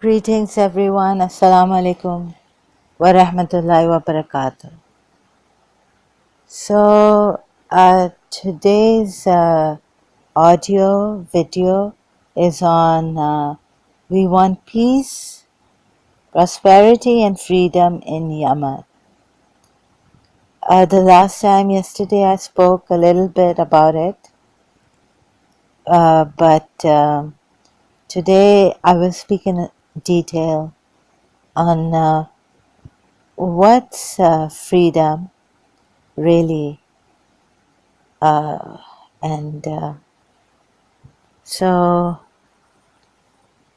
Greetings everyone. Assalamu alaikum wa rahmatullahi wa barakatuh. So today's audio video is on we want peace, prosperity and freedom in Yemen. The last time yesterday I spoke a little bit about it, but today I will speak in detail on what's freedom really, and so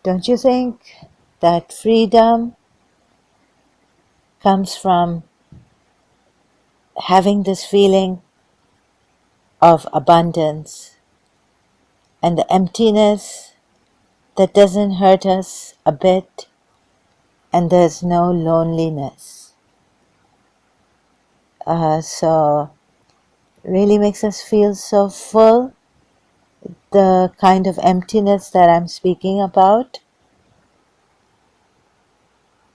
don't you think that freedom comes from having this feeling of abundance and the emptiness that doesn't hurt us a bit, and there's no loneliness? So really makes us feel so full, the kind of emptiness that I'm speaking about.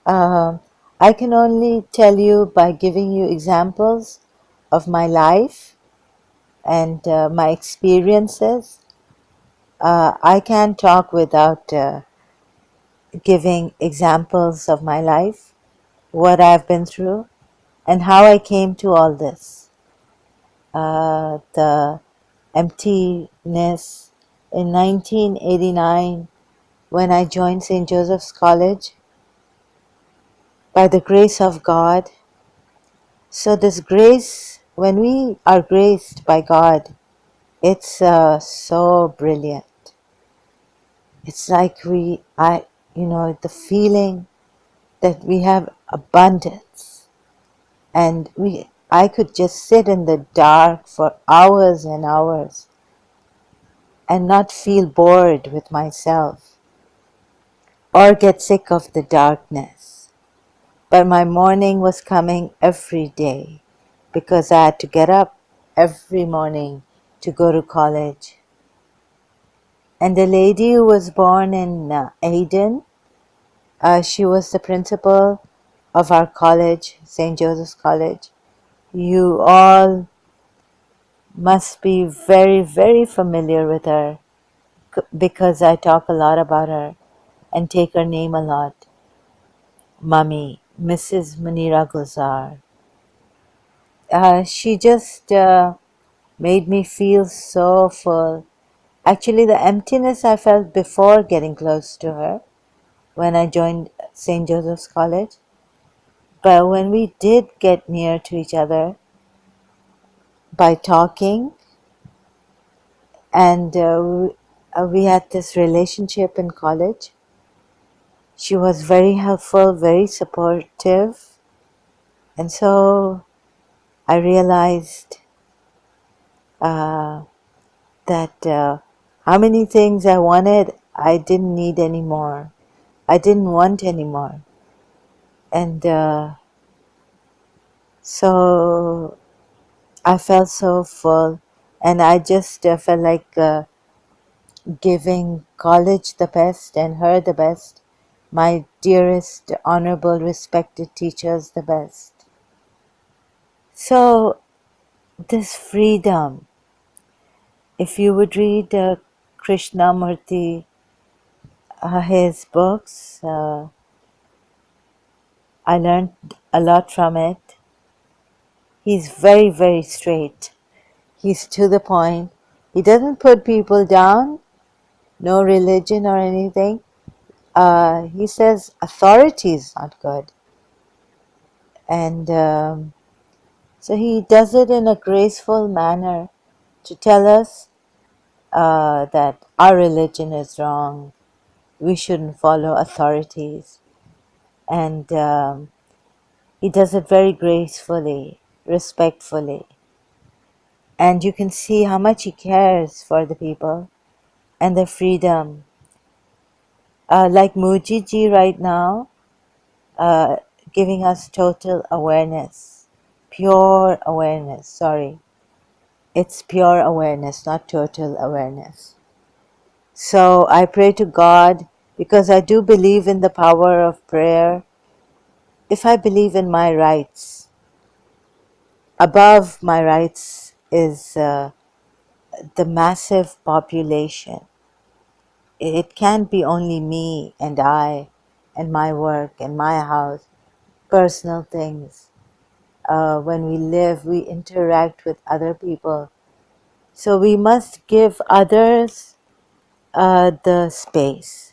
I can only tell you by giving you examples of my life and my experiences. I can't talk without giving examples of my life, what I've been through, and how I came to all this. The emptiness in 1989 when I joined St. Joseph's College by the grace of God. So this grace, when we are graced by God, it's so brilliant. It's like the feeling that we have abundance, and I could just sit in the dark for hours and hours and not feel bored with myself or get sick of the darkness. But my morning was coming every day because I had to get up every morning to go to college. And the lady who was born in Aden, she was the principal of our college, St. Joseph's College. You all must be very, very familiar with her because I talk a lot about her and take her name a lot. Mummy, Mrs. Munira Gulzar. She just made me feel so full. Actually, the emptiness I felt before getting close to her when I joined St. Joseph's College. But when we did get near to each other by talking, and we had this relationship in college, she was very helpful, very supportive. And so I realized that how many things I wanted, I didn't need anymore. I didn't want anymore. And so I felt so full, and I just felt like giving college the best and her the best, my dearest, honorable, respected teachers the best. So this freedom, if you would read Krishnamurti, his books, I learned a lot from it. He's very, very straight. He's to the point. He doesn't put people down, no religion or anything. He says authority is not good. And so he does it in a graceful manner to tell us that our religion is wrong. We shouldn't follow authorities. And he does it very gracefully, respectfully. And you can see how much he cares for the people and their freedom. Like Mujiji right now, giving us total awareness, pure awareness, sorry. It's pure awareness, not total awareness. So I pray to God, because I do believe in the power of prayer. If I believe in my rights, above my rights is the massive population. It can't be only me and I and my work and my house, personal things. When we live, we interact with other people. So we must give others the space,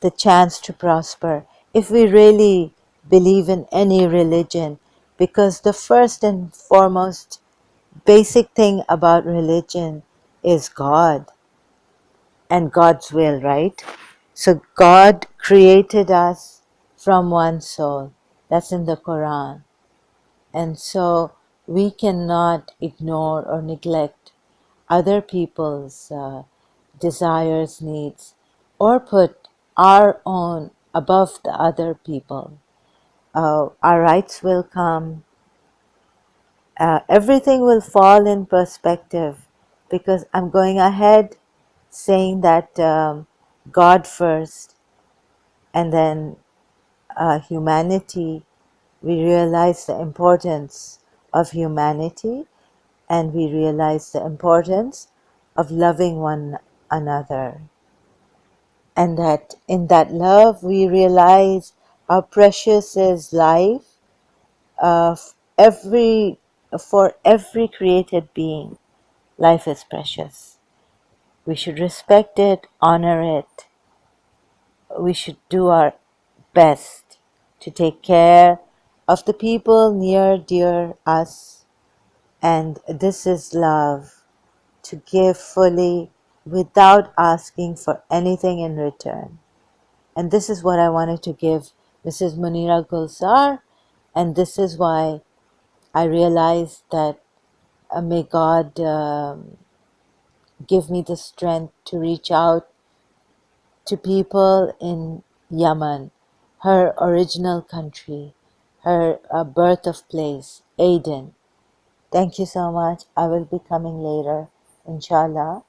the chance to prosper, if we really believe in any religion, because the first and foremost basic thing about religion is God and God's will, right? So God created us from one soul. That's in the Quran. And so we cannot ignore or neglect other people's desires, needs, or put our own above the other people. Our rights will come. Everything will fall in perspective because I'm going ahead saying that God first and then humanity. We realize the importance of humanity and we realize the importance of loving one another. And that in that love, we realize how precious is life every for every created being. Life is precious. We should respect it, honor it. We should do our best to take care of the people near, dear us. And this is love, to give fully without asking for anything in return. And this is what I wanted to give Mrs. Munira Gulzar. And this is why I realized that may God give me the strength to reach out to people in Yemen, her original country, her birth of place, Aden. Thank you so much. I will be coming later, inshallah.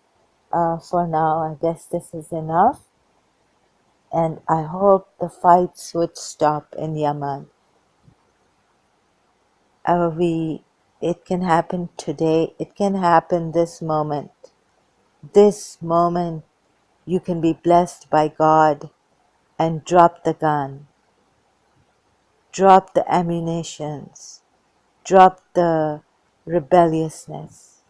For now, I guess this is enough. And I hope the fights would stop in Yemen. It can happen today. It can happen this moment. This moment, you can be blessed by God and drop the gun, drop the ammunitions, drop the rebelliousness,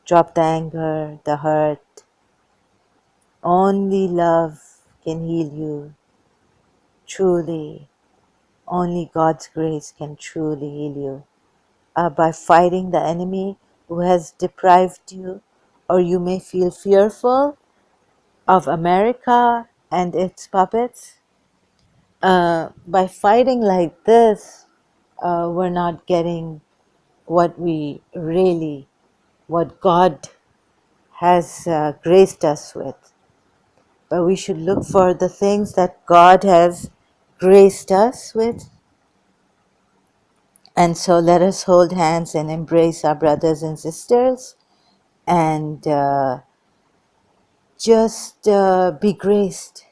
drop the anger, the hurt. Only love can heal you, truly. Only God's grace can truly heal you. By fighting the enemy who has deprived you, or you may feel fearful of America and its puppets. By fighting like this, we're not getting what we really, what God has graced us with. But we should look for the things that God has graced us with. And so let us hold hands and embrace our brothers and sisters and just be graced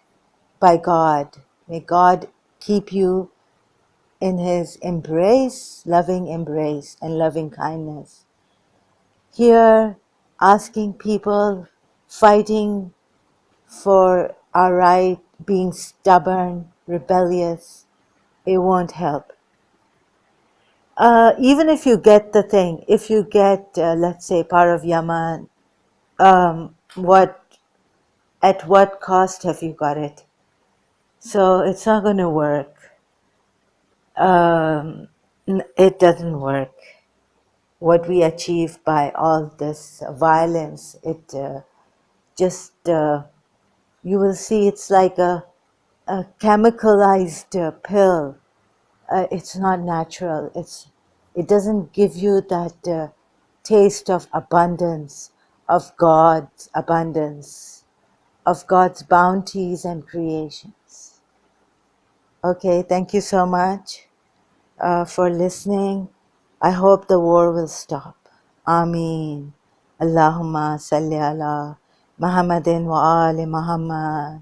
by God. May God keep you in His embrace, loving embrace, and loving kindness. Here, asking people, fighting for our right, being stubborn, rebellious, it won't help. Even if you get the thing, if you get, let's say, part of Yemen, what at what cost have you got it? So it's not going to work. It doesn't work. What we achieve by all this violence, it just, you will see it's like a chemicalized pill. It's not natural. It doesn't give you that taste of abundance, of God's abundance, of God's bounties and creations. Okay, thank you so much for listening. I hope the war will stop. Ameen. Allahumma salli ala Muhammadin wa ali Muhammad.